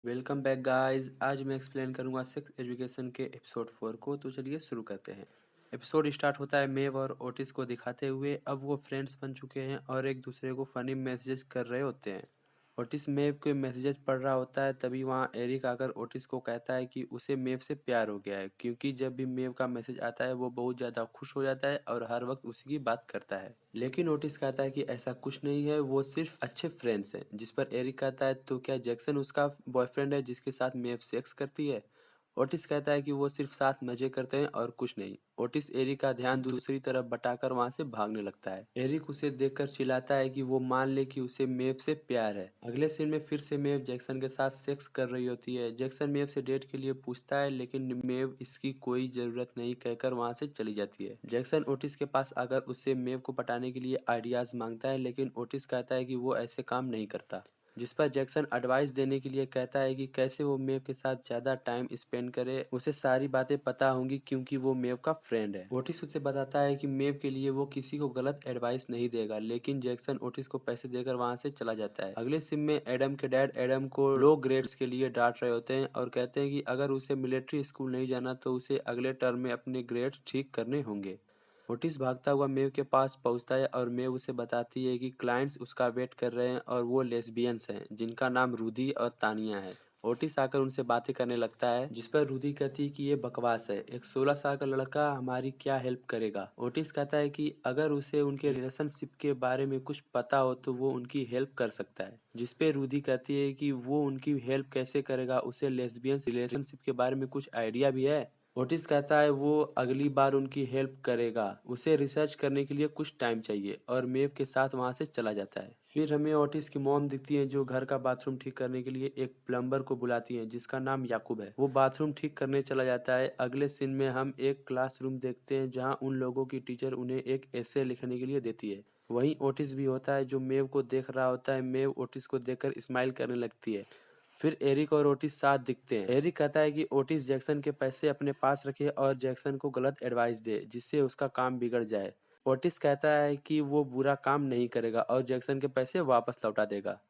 Welcome back guys. आज मैं explain करूंगा सेक्स एजुकेशन के एपिसोड 4 को। तो चलिए शुरू करते हैं। एपिसोड स्टार्ट होता है मेव और ओटिस को दिखाते हुए। अब वो फ्रेंड्स बन चुके हैं और एक दूसरे को फनी मैसेजेस कर रहे होते हैं। ओटिस मेव के मैसेजेस पढ़ रहा होता है, तभी वहाँ एरिक आकर ओटिस को कहता है कि उसे मेव से प्यार हो गया है, क्योंकि जब भी मेव का मैसेज आता है वो बहुत ज़्यादा खुश हो जाता है और हर वक्त उसी की बात करता है। लेकिन ओटिस कहता है कि ऐसा कुछ नहीं है, वो सिर्फ अच्छे फ्रेंड्स हैं। जिस पर एरिक कहता है, तो क्या जैक्सन उसका बॉयफ्रेंड है जिसके साथ मेव सेक्स करती है? ओटिस कहता है कि वो सिर्फ साथ मजे करते हैं और कुछ नहीं। ओटिस एरिक का ध्यान दूसरी तरफ बटाकर वहां से भागने लगता है। एरिक उसे देखकर चिल्लाता है कि वो मान ले कि उसे मेव से प्यार है। अगले सीन में फिर से मेव जैक्सन के साथ सेक्स कर रही होती है। जैक्सन मेव से डेट के लिए पूछता है, लेकिन मेव इसकी कोई जरूरत नहीं कहकर वहां से चली जाती है। जैक्सन ओटिस के पास आकर उससे मेव को पटाने के लिए आइडियाज मांगता है, लेकिन ओटिस कहता है कि वो ऐसे काम नहीं करता। जिस पर जैक्सन एडवाइस देने के लिए कहता है कि कैसे वो मेव के साथ ज्यादा टाइम स्पेंड करे, उसे सारी बातें पता होंगी क्योंकि वो मेव का फ्रेंड है। ओटिस उसे बताता है कि मेव के लिए वो किसी को गलत एडवाइस नहीं देगा, लेकिन जैक्सन ओटिस को पैसे देकर वहां से चला जाता है। अगले सीन में एडम के डैड एडम को लो ग्रेड्स के लिए डांट रहे होते हैं और कहते हैं कि अगर उसे मिलिट्री स्कूल नहीं जाना तो उसे अगले टर्म में अपने ग्रेड्स ठीक करने होंगे। ओटिस भागता हुआ मेव के पास पहुंचता है और मेव उसे बताती है कि क्लाइंट्स उसका वेट कर रहे हैं और वो लेस्बियंस हैं जिनका नाम रूदी और तानिया है। ओटिस आकर उनसे बातें करने लगता है, जिस पर रूदी कहती है कि ये बकवास है, एक 16 साल का लड़का हमारी क्या हेल्प करेगा। ओटिस कहता है कि अगर उसे उनके रिलेशनशिप के बारे में कुछ पता हो तो वो उनकी हेल्प कर सकता है। जिस पे रूदी कहती है कि वो उनकी हेल्प कैसे करेगा, उसे लेस्बियंस रिलेशनशिप के बारे में कुछ आइडिया भी है। ओटिस कहता है वो अगली बार उनकी हेल्प करेगा, उसे रिसर्च करने के लिए कुछ टाइम चाहिए, और मेव के साथ वहां से चला जाता है। फिर हमें ओटिस की मॉम दिखती है जो घर का बाथरूम ठीक करने के लिए एक प्लम्बर को बुलाती है जिसका नाम याकूब है। वो बाथरूम ठीक करने चला जाता है। अगले सीन में हम एक क्लासरूम देखते हैं जहाँ उन लोगों की टीचर उन्हें एक एसे लिखने के लिए देती है। वहीं ओटिस भी होता है जो मेव को देख रहा होता है। मेव ओटिस को देखकर स्माइल करने लगती है। फिर एरिक और ओटिस साथ दिखते हैं। एरिक कहता है कि ओटिस जैक्सन के पैसे अपने पास रखे और जैक्सन को गलत एडवाइस दे जिससे उसका काम बिगड़ जाए। ओटिस कहता है कि वो बुरा काम नहीं करेगा और जैक्सन के पैसे वापस लौटा देगा।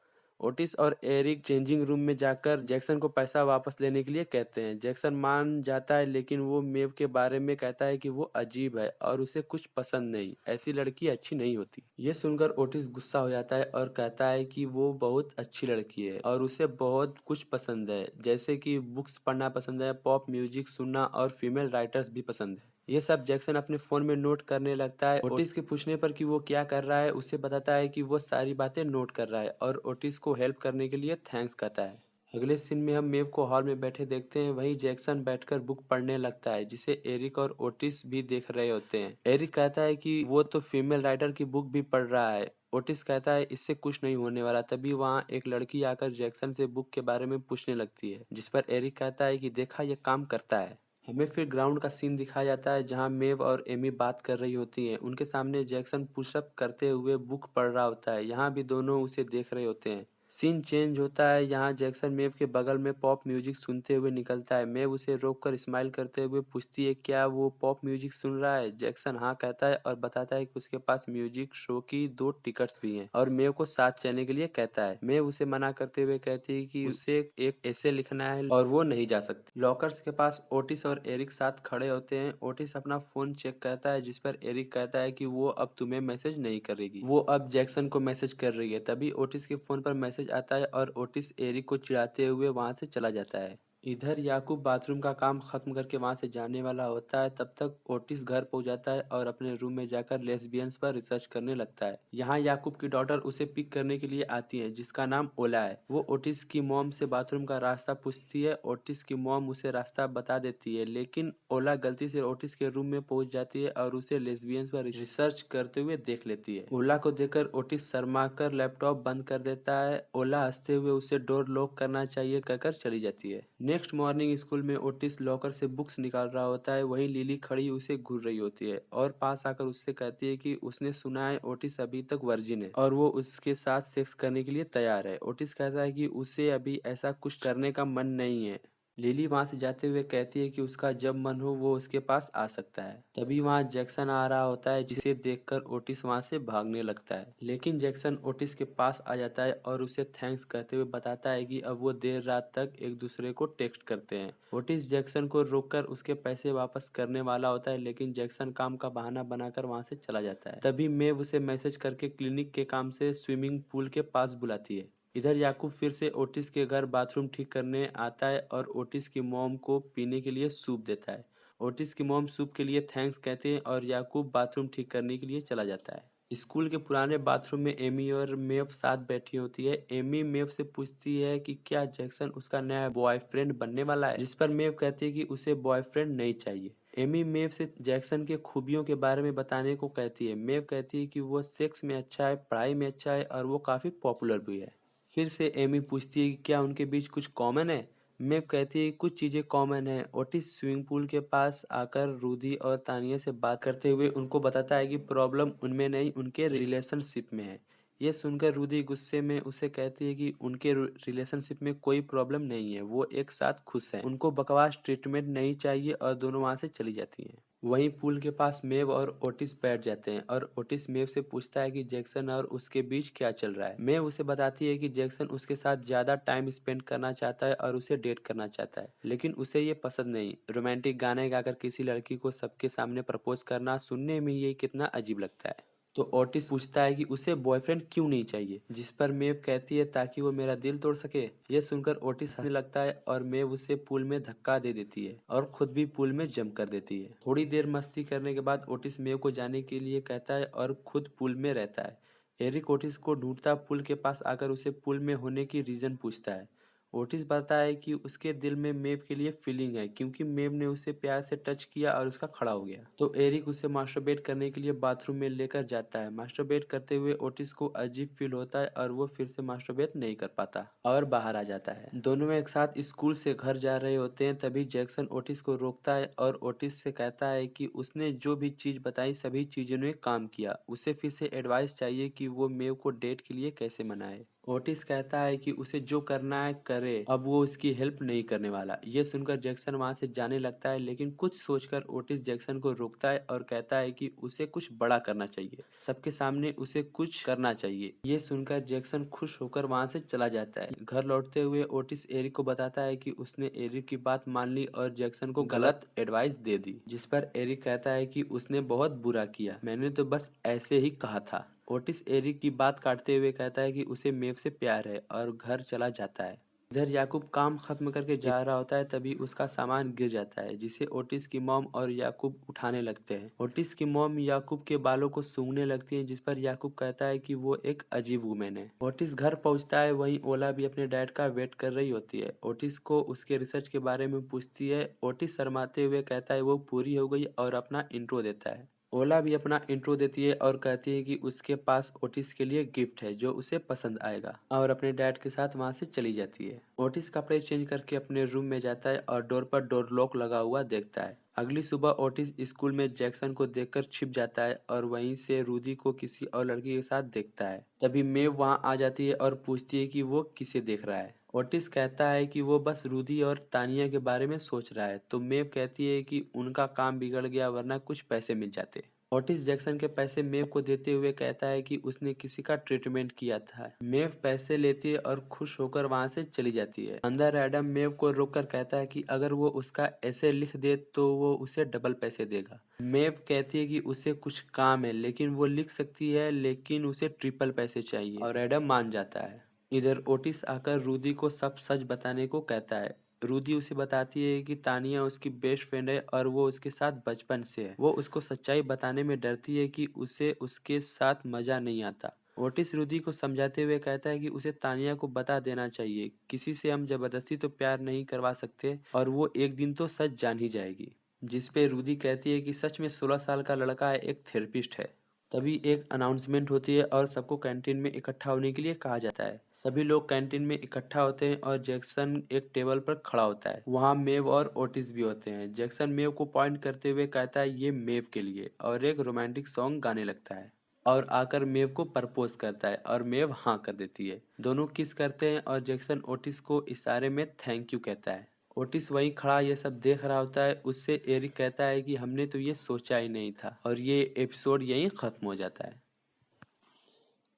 ओटिस और एरिक चेंजिंग रूम में जाकर जैक्सन को पैसा वापस लेने के लिए कहते हैं। जैक्सन मान जाता है, लेकिन वो मेव के बारे में कहता है कि वो अजीब है और उसे कुछ पसंद नहीं, ऐसी लड़की अच्छी नहीं होती। ये सुनकर ओटिस गुस्सा हो जाता है और कहता है कि वो बहुत अच्छी लड़की है और उसे बहुत कुछ पसंद है, जैसे कि बुक्स पढ़ना पसंद है, पॉप म्यूजिक सुनना और फीमेल राइटर्स भी पसंद है। ये सब जैक्सन अपने फोन में नोट करने लगता है। ओटिस के पूछने पर कि वो क्या कर रहा है, उसे बताता है कि वो सारी बातें नोट कर रहा है और ओटिस को हेल्प करने के लिए थैंक्स कहता है। अगले सीन में हम मेव को हॉल में बैठे देखते हैं। वहीं जैक्सन बैठकर बुक पढ़ने लगता है जिसे एरिक और ओटिस भी देख रहे होते हैं। एरिक कहता है कि वो तो फीमेल राइटर की बुक भी पढ़ रहा है। ओटिस कहता है इससे कुछ नहीं होने वाला। तभी वहाँ एक लड़की आकर जैक्सन से बुक के बारे में पूछने लगती है, जिस पर एरिक कहता है कि देखा, ये काम करता है। हमें फिर ग्राउंड का सीन दिखाया जाता है जहां मेव और एमी बात कर रही होती हैं। उनके सामने जैक्सन पुशअप करते हुए बुक पढ़ रहा होता है। यहाँ भी दोनों उसे देख रहे होते हैं। सीन चेंज होता है। यहाँ जैक्सन मेव के बगल में पॉप म्यूजिक सुनते हुए निकलता है। मेव उसे रोककर स्माइल करते हुए पूछती है क्या वो पॉप म्यूजिक सुन रहा है। जैक्सन हाँ कहता है और बताता है कि उसके पास म्यूजिक शो की 2 टिकट्स भी हैं और मेव को साथ चलने के लिए कहता है। मेव उसे मना करते हुए कहती है कि उसे एक ऐसे लिखना है और वो नहीं जा सकती। लॉकर्स के पास ओटिस और एरिक साथ खड़े होते हैं। ओटिस अपना फोन चेक करता है, जिस पर एरिक कहता है कि वो अब तुम्हें मैसेज नहीं करेगी, वो अब जैक्सन को मैसेज कर रही है। तभी ओटिस के फोन पर मैसेज आता है और ओटिस एरिक को चिढ़ाते हुए वहां से चला जाता है। इधर याकूब बाथरूम का काम खत्म करके वहां से जाने वाला होता है। तब तक ओटिस घर पहुंच जाता है और अपने रूम में जाकर लेस्बियंस पर रिसर्च करने लगता है। यहाँ याकूब की डॉटर उसे पिक करने के लिए आती है जिसका नाम ओला है। वो ओटिस की मॉम से बाथरूम का रास्ता पूछती है। ओटिस की मॉम उसे रास्ता बता देती है, लेकिन ओला गलती से ओटिस के रूम में पहुंच जाती है और उसे लेस्बियंस पर रिसर्च करते हुए देख लेती है। ओला को देखकर ओटिस शर्मा कर लैपटॉप बंद कर देता है। ओला हंसते हुए उसे डोर लॉक करना चाहिए कहकर चली जाती है। नेक्स्ट मॉर्निंग स्कूल में ओटिस लॉकर से बुक्स निकाल रहा होता है। वहीं लिली खड़ी उसे घूर रही होती है और पास आकर उससे कहती है कि उसने सुना है ओटिस अभी तक वर्जिन है और वो उसके साथ सेक्स करने के लिए तैयार है। ओटिस कहता है कि उसे अभी ऐसा कुछ करने का मन नहीं है। लिली वहां से जाते हुए कहती है कि उसका जब मन हो वो उसके पास आ सकता है। तभी वहां जैक्सन आ रहा होता है, जिसे देखकर ओटिस वहां से भागने लगता है। लेकिन जैक्सन ओटिस के पास आ जाता है और उसे थैंक्स कहते हुए बताता है कि अब वो देर रात तक एक दूसरे को टेक्स्ट करते हैं। ओटिस जैक्सन को रोककर उसके पैसे वापस करने वाला होता है, लेकिन जैक्सन काम का बहाना बनाकर वहां से चला जाता है। तभी मेव उसे मैसेज करके क्लिनिक के काम से स्विमिंग पूल के पास बुलाती है। इधर याकूब फिर से ओटिस के घर बाथरूम ठीक करने आता है और ओटिस की मॉम को पीने के लिए सूप देता है। ओटिस की मॉम सूप के लिए थैंक्स कहते हैं और याकूब बाथरूम ठीक करने के लिए चला जाता है। स्कूल के पुराने बाथरूम में एमी और मेव साथ बैठी होती है। एमी मेव से पूछती है कि क्या जैक्सन उसका नया बॉयफ्रेंड बनने वाला है, जिस पर मेव कहती है कि उसे बॉयफ्रेंड नहीं चाहिए। एमी मेव से जैक्सन के खूबियों के बारे में बताने को कहती है। मेव कहती है कि वो सेक्स में अच्छा है, पढ़ाई में अच्छा है और वो काफी पॉपुलर भी है। फिर से एमी पूछती है कि क्या उनके बीच कुछ कॉमन है। मेव कहती है कुछ चीजें कॉमन है। ओटिस स्विमिंग पूल के पास आकर रूदी और तानिया से बात करते हुए उनको बताता है कि प्रॉब्लम उनमें नहीं, उनके रिलेशनशिप में है। ये सुनकर रूदी गुस्से में उसे कहती है कि उनके रिलेशनशिप में कोई प्रॉब्लम नहीं है, वो एक साथ खुश हैं, उनको बकवास ट्रीटमेंट नहीं चाहिए और दोनों वहां से चली जाती हैं। वहीं पूल के पास मेव और ओटिस बैठ जाते हैं और ओटिस मेव से पूछता है कि जैक्सन और उसके बीच क्या चल रहा है। मेव उसे बताती है कि जैक्सन उसके साथ ज्यादा टाइम स्पेंड करना चाहता है और उसे डेट करना चाहता है, लेकिन उसे ये पसंद नहीं। रोमांटिक गाने गाकर किसी लड़की को सबके सामने प्रपोज करना सुनने में ये कितना अजीब लगता है। तो ओटिस पूछता है कि उसे बॉयफ्रेंड क्यों नहीं चाहिए, जिस पर मेव कहती है ताकि वो मेरा दिल तोड़ सके। यह सुनकर ओटिस हंसने लगता है और मेव उसे पूल में धक्का दे देती है और खुद भी पूल में जंप कर देती है। थोड़ी देर मस्ती करने के बाद ओटिस मेव को जाने के लिए कहता है और खुद पूल में रहता है। एरिक ओटिस को ढूंढता पूल के पास आकर उसे पूल में होने की रीजन पूछता है। ओटिस बताता है कि उसके दिल में मेव के लिए फीलिंग है, क्योंकि मेव ने उसे प्यार से टच किया और उसका खड़ा हो गया। तो एरिक उसे मास्टरबेट करने के लिए बाथरूम में लेकर जाता है। मास्टरबेट करते हुए ओटिस को अजीब फील होता है और वो फिर से मास्टरबेट नहीं कर पाता और बाहर आ जाता है। दोनों एक साथ स्कूल से घर जा रहे होते हैं, तभी जैक्सन ओटिस को रोकता है और ओटिस से कहता है कि उसने जो भी चीज बताई सभी चीजों ने काम किया, उसे फिर से एडवाइस चाहिए कि वो मेव को डेट के लिए कैसे मनाए। ओटिस कहता है कि उसे जो करना है करे, अब वो उसकी हेल्प नहीं करने वाला। ये सुनकर जैक्सन वहां से जाने लगता है, लेकिन कुछ सोचकर ओटिस जैक्सन को रोकता है और कहता है कि उसे कुछ बड़ा करना चाहिए, सबके सामने उसे कुछ करना चाहिए। ये सुनकर जैक्सन खुश होकर वहां से चला जाता है। घर लौटते हुए ओटिस एरिक को बताता है कि उसने एरिक की बात मान ली और जैक्सन को गलत एडवाइस दे दी, जिस पर एरिक कहता है कि उसने बहुत बुरा किया, मैंने तो बस ऐसे ही कहा था। ओटिस एरिक की बात काटते हुए कहता है कि उसे मेव से प्यार है और घर चला जाता है। इधर याकूब काम खत्म करके जा रहा होता है, तभी उसका सामान गिर जाता है, जिसे ओटिस की मॉम और याकूब उठाने लगते हैं। ओटिस की मॉम याकूब के बालों को सूंघने लगती है, जिस पर याकूब कहता है कि वो एक अजीब वुमेन है। ओटिस घर पहुंचता है, वहीं ओला भी अपने डैड का वेट कर रही होती है। ओटिस को उसके रिसर्च के बारे में पूछती है। ओटिस शर्माते हुए कहता है वो पूरी हो गई और अपना इंट्रो देता है। ओला भी अपना इंट्रो देती है और कहती है कि उसके पास ओटिस के लिए गिफ्ट है जो उसे पसंद आएगा, और अपने डैड के साथ वहां से चली जाती है। ओटिस कपड़े चेंज करके अपने रूम में जाता है और डोर पर डोर लॉक लगा हुआ देखता है। अगली सुबह ओटिस स्कूल में जैक्सन को देखकर छिप जाता है और वहीं से रूदी को किसी और लड़की के साथ देखता है। तभी मेव वहां आ जाती है और पूछती है कि वो किसे देख रहा है। ओटिस कहता है कि वो बस रूदी और तानिया के बारे में सोच रहा है, तो मेव कहती है कि उनका काम बिगड़ गया वरना कुछ पैसे मिल जाते। ओटिस जैक्सन के पैसे मेव को देते हुए कहता है कि उसने किसी का ट्रीटमेंट किया था। मेव पैसे लेती है और खुश होकर वहां से चली जाती है। अंदर एडम मेव को रोककर कहता है कि अगर वो उसका ऐसे लिख दे तो वो उसे डबल पैसे देगा। मेव कहती है कि उसे कुछ काम है, लेकिन वो लिख सकती है, लेकिन उसे ट्रिपल पैसे चाहिए, और एडम मान जाता है। इधर ओटिस आकर रूदी को सब सच बताने को कहता है। रूदी उसे बताती है कि तानिया उसकी बेस्ट फ्रेंड है और वो उसके साथ बचपन से है। वो उसको सच्चाई बताने में डरती है कि उसे उसके साथ मजा नहीं आता। ओटिस रूदी को समझाते हुए कहता है कि उसे तानिया को बता देना चाहिए, किसी से हम जबरदस्ती तो प्यार नहीं करवा सकते और वो एक दिन तो सच जान ही जाएगी। जिस पे रूदी कहती है कि सच में 16 साल का लड़का है, एक थेरेपिस्ट है। तभी एक अनाउंसमेंट होती है और सबको कैंटीन में इकट्ठा होने के लिए कहा जाता है। सभी लोग कैंटीन में इकट्ठा होते हैं और जैक्सन एक टेबल पर खड़ा होता है। वहाँ मेव और ओटिस भी होते हैं। जैक्सन मेव को पॉइंट करते हुए कहता है ये मेव के लिए, और एक रोमांटिक सॉन्ग गाने लगता है और आकर मेव को प्रपोज करता है और मेव हाँ कर देती है। दोनों किस करते हैं और जैक्सन ओटिस को इशारे में थैंक यू कहता है। ओटिस वहीं खड़ा ये सब देख रहा होता है। उससे एरिक कहता है कि हमने तो ये सोचा ही नहीं था, और ये एपिसोड यहीं खत्म हो जाता है।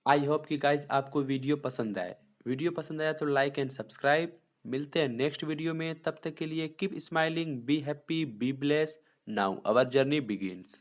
आई होप कि गाइज आपको वीडियो पसंद आए। वीडियो पसंद आया तो लाइक एंड सब्सक्राइब। मिलते हैं नेक्स्ट वीडियो में, तब तक के लिए keep smiling, be happy, be blessed. Now our journey begins.